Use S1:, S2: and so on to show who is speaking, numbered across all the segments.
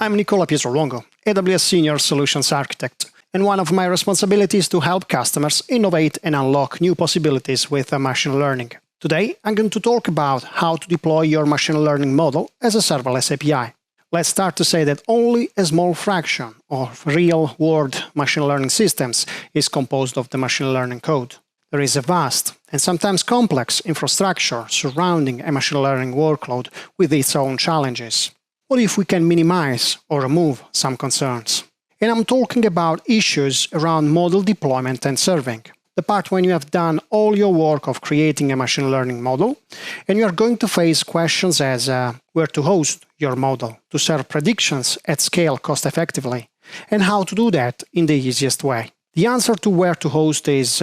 S1: I'm Nicola Pietroluongo, AWS Senior Solutions Architect, and one of my responsibilities is to help customers innovate and unlock new possibilities with machine learning. Today, I'm going to talk about how to deploy your machine learning model as a serverless API. Let's start to say that only a small fraction of real-world machine learning systems is composed of the machine learning code. There is a vast and sometimes complex infrastructure surrounding a machine learning workload with its own challenges. What if we can minimize or remove some concerns? And I'm talking about issues around model deployment and serving. The part when you have done all your work of creating a machine learning model, and you are going to face questions as where to host your model to serve predictions at scale cost effectively, and how to do that in the easiest way. The answer to where to host is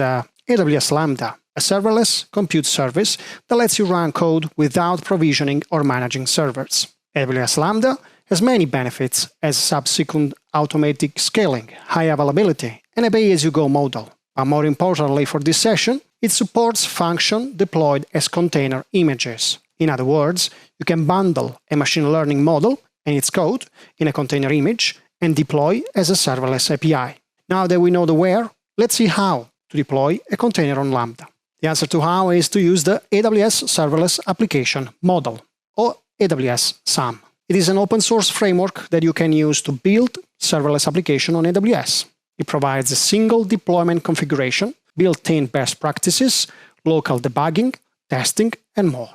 S1: AWS Lambda, a serverless compute service that lets you run code without provisioning or managing servers. AWS Lambda has many benefits as subsequent automatic scaling, high availability, and a pay-as-you-go model. But more importantly for this session, it supports function deployed as container images. In other words, you can bundle a machine learning model and its code in a container image and deploy as a serverless API. Now that we know the where, let's see how to deploy a container on Lambda. The answer to how is to use the AWS Serverless Application Model, or AWS SAM. It is an open source framework that you can use to build serverless application on AWS. It provides a single deployment configuration, built-in best practices, local debugging, testing, and more.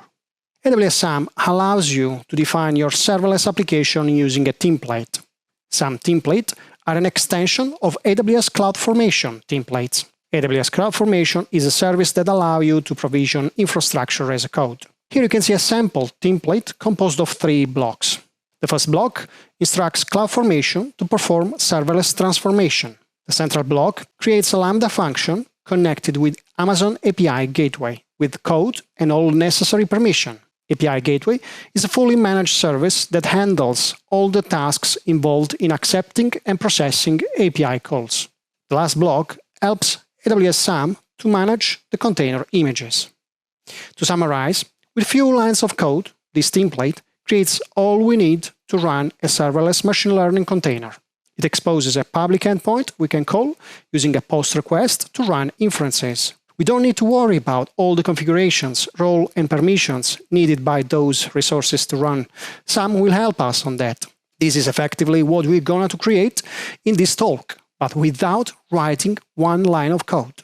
S1: AWS SAM allows you to define your serverless application using a template. SAM templates are an extension of AWS CloudFormation templates. AWS CloudFormation is a service that allows you to provision infrastructure as a code. Here you can see a sample template composed of 3 blocks. The first block instructs CloudFormation to perform serverless transformation. The central block creates a Lambda function connected with Amazon API Gateway with code and all necessary permission. API Gateway is a fully managed service that handles all the tasks involved in accepting and processing API calls. The last block helps AWS SAM to manage the container images. To summarize, with few lines of code, this template creates all we need to run a serverless machine learning container. It exposes a public endpoint we can call using a POST request to run inferences. We don't need to worry about all the configurations, role, and permissions needed by those resources to run. SAM will help us on that. This is effectively what we're going to create in this talk, but without writing one line of code.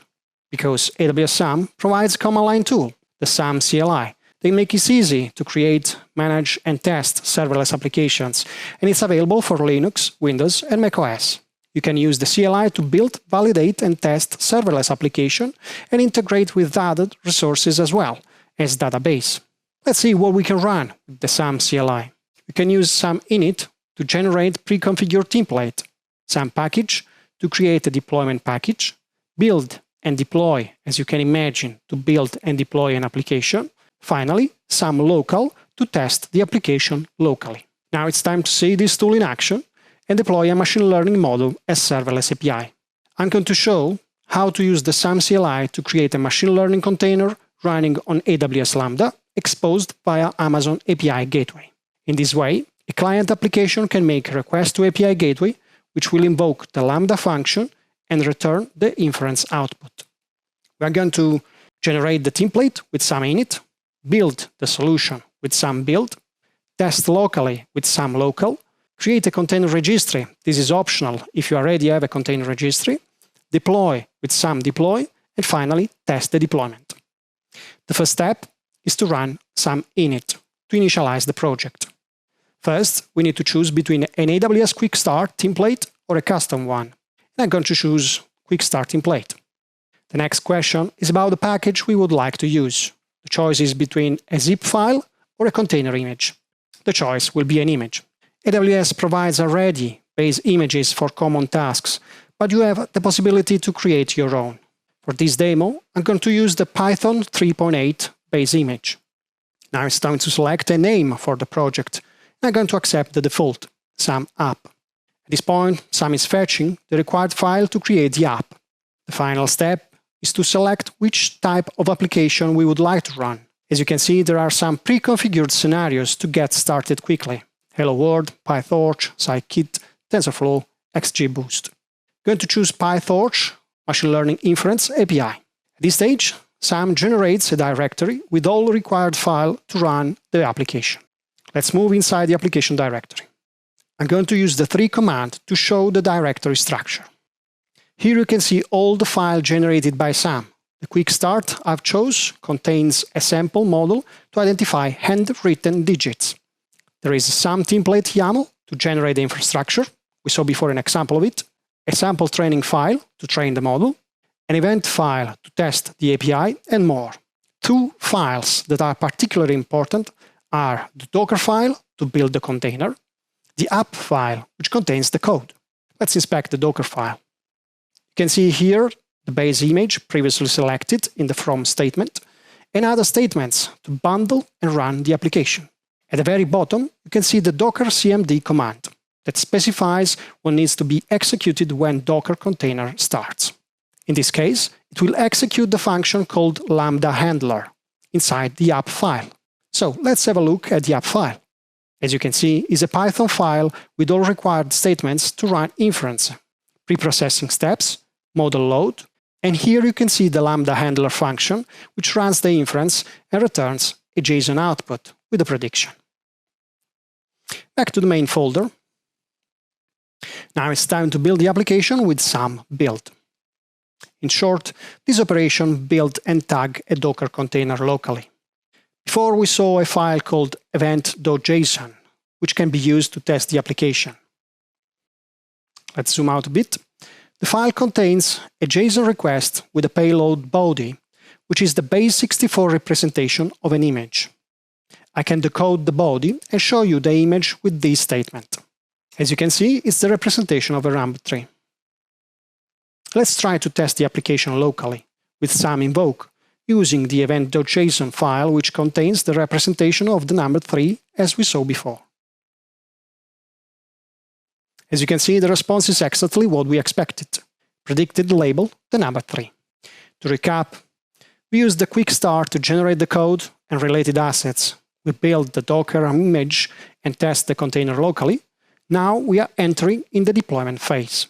S1: Because AWS SAM provides a command line tool, the SAM CLI. They make it easy to create, manage, and test serverless applications, and it's available for Linux, Windows, and macOS. You can use the CLI to build, validate, and test serverless application and integrate with other resources as well as database. Let's see what we can run with the SAM CLI. You can use SAM init to generate pre-configured template, SAM package to create a deployment package, build and deploy, as you can imagine, to build and deploy an application. Finally, SAM local to test the application locally. Now it's time to see this tool in action and deploy a machine learning model as serverless API. I'm going to show how to use the SAM CLI to create a machine learning container running on AWS Lambda exposed via Amazon API Gateway. In this way, a client application can make a request to API Gateway, which will invoke the Lambda function and return the inference output. We are going to generate the template with SAM init, build the solution with SAM build, test locally with SAM local, create a container registry. This is optional if you already have a container registry, deploy with SAM deploy, and finally test the deployment. The first step is to run SAM init to initialize the project. First, we need to choose between an AWS Quick Start template or a custom one. I'm going to choose Quick Start template. The next question is about the package we would like to use. The choice is between a zip file or a container image. The choice will be an image. AWS provides already base images for common tasks, but you have the possibility to create your own. For this demo, I'm going to use the Python 3.8 base image. Now it's time to select a name for the project. I'm going to accept the default, SAM app. At this point, SAM is fetching the required file to create the app. The final step is to select which type of application we would like to run. As you can see, there are some pre-configured scenarios to get started quickly. Hello World, PyTorch, Scikit, TensorFlow, XGBoost. Going to choose PyTorch, Machine Learning Inference API. At this stage, Sam generates a directory with all required files to run the application. Let's move inside the application directory. I'm going to use the 3 command to show the directory structure. Here you can see all the files generated by Sam. The quick start I've chose contains a sample model to identify handwritten digits. There is some template YAML to generate the infrastructure. We saw before an example of it. A sample training file to train the model. An event file to test the API, and more. 2 files that are particularly important are the Docker file to build the container, the app file, which contains the code. Let's inspect the Docker file. You can see here the base image previously selected in the from statement, and other statements to bundle and run the application. At the very bottom, you can see the Docker cmd command that specifies what needs to be executed when Docker container starts. In this case, it will execute the function called Lambda handler inside the app file. So let's have a look at the app file. As you can see, it's a Python file with all required statements to run inference, preprocessing steps, model load, and here you can see the Lambda handler function, which runs the inference and returns a JSON output with a prediction. Back to the main folder. Now it's time to build the application with some build. In short, this operation build and tag a Docker container locally. Before we saw a file called event.json, which can be used to test the application. Let's zoom out a bit. The file contains a JSON request with a payload body, which is the base64 representation of an image. I can decode the body and show you the image with this statement. As you can see, it's the representation of a ramp tree. Let's try to test the application locally with some invoke, using the event.json file, which contains the representation of the number 3 as we saw before. As you can see, the response is exactly what we expected. Predicted label, the number 3. To recap, we used the quick start to generate the code and related assets. We built the Docker image and test the container locally. Now we are entering in the deployment phase.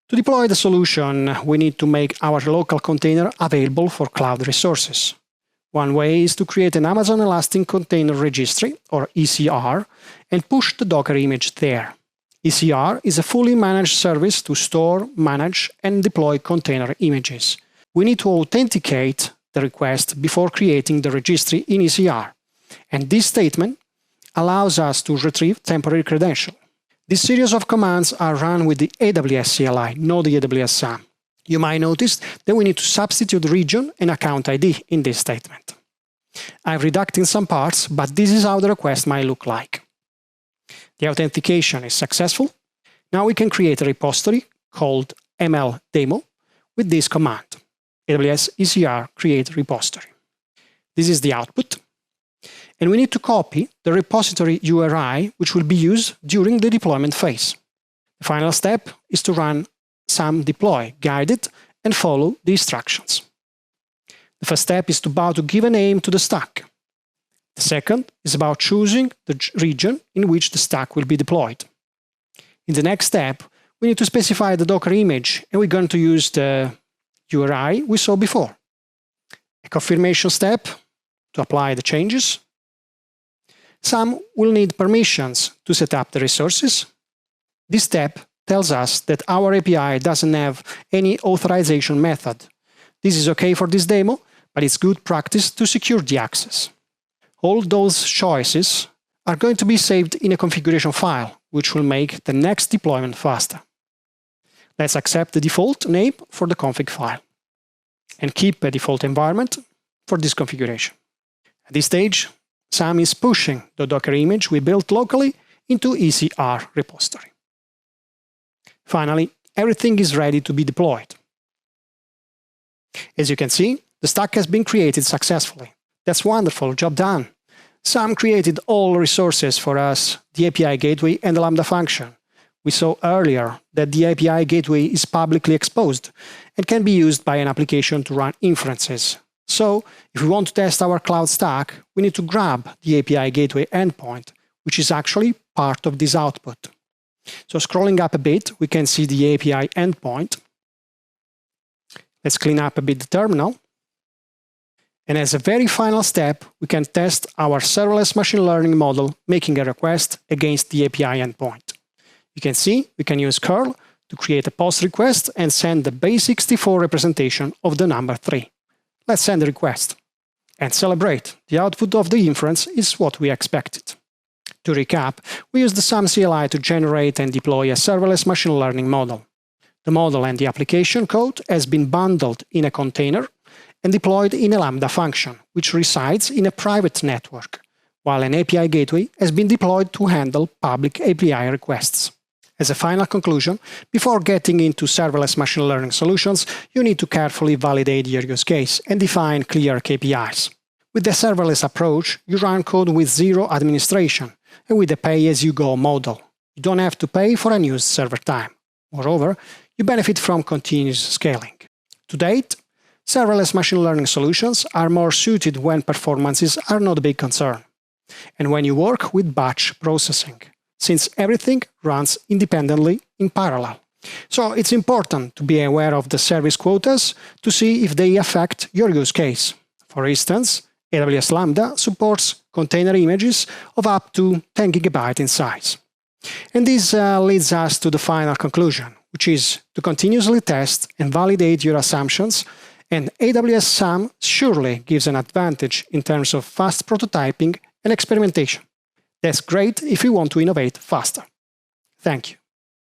S1: To deploy the solution, we need to make our local container available for cloud resources. One way is to create an Amazon Elastic Container Registry, or ECR, and push the Docker image there. ECR is a fully managed service to store, manage, and deploy container images. We need to authenticate the request before creating the registry in ECR, and this statement allows us to retrieve temporary credential. This series of commands are run with the AWS CLI, not the AWS SAM. You might notice that we need to substitute region and account ID in this statement. I've reduced in some parts, but this is how the request might look like. The authentication is successful. Now we can create a repository called ml-demo with this command, AWS ECR create repository. This is the output. And we need to copy the repository URI, which will be used during the deployment phase. The final step is to run some deploy guided and follow the instructions. The first step is about to give a name to the stack. The second is about choosing the region in which the stack will be deployed. In the next step, we need to specify the Docker image, and we're going to use the URI we saw before. A confirmation step to apply the changes. Some will need permissions to set up the resources. This step tells us that our API doesn't have any authorization method. This is okay for this demo, but it's good practice to secure the access. All those choices are going to be saved in a configuration file, which will make the next deployment faster. Let's accept the default name for the config file and keep a default environment for this configuration. At this stage, Sam is pushing the Docker image we built locally into ECR repository. Finally, everything is ready to be deployed. As you can see, the stack has been created successfully. That's wonderful, job done. Sam created all resources for us, the API gateway and the Lambda function. We saw earlier that the API gateway is publicly exposed and can be used by an application to run inferences. So, if we want to test our cloud stack, we need to grab the API gateway endpoint, which is actually part of this output. So scrolling up a bit, we can see the API endpoint. Let's clean up a bit the terminal. And as a very final step, we can test our serverless machine learning model making a request against the API endpoint. You can see we can use curl to create a post request and send the base64 representation of the number 3. Let's send the request and celebrate. The output of the inference is what we expected. To recap, we use the SAM CLI to generate and deploy a serverless machine learning model. The model and the application code has been bundled in a container and deployed in a Lambda function, which resides in a private network, while an API gateway has been deployed to handle public API requests. As a final conclusion, before getting into serverless machine learning solutions, you need to carefully validate your use case and define clear KPIs. With the serverless approach, you run code with zero administration and with a pay-as-you-go model. You don't have to pay for unused server time. Moreover, you benefit from continuous scaling. To date, serverless machine learning solutions are more suited when performances are not a big concern, and when you work with batch processing, since everything runs independently in parallel. So it's important to be aware of the service quotas to see if they affect your use case. For instance, AWS Lambda supports container images of up to 10 GB in size. And this leads us to the final conclusion, which is to continuously test and validate your assumptions, and AWS SAM surely gives an advantage in terms of fast prototyping and experimentation. That's great if you want to innovate faster. Thank you.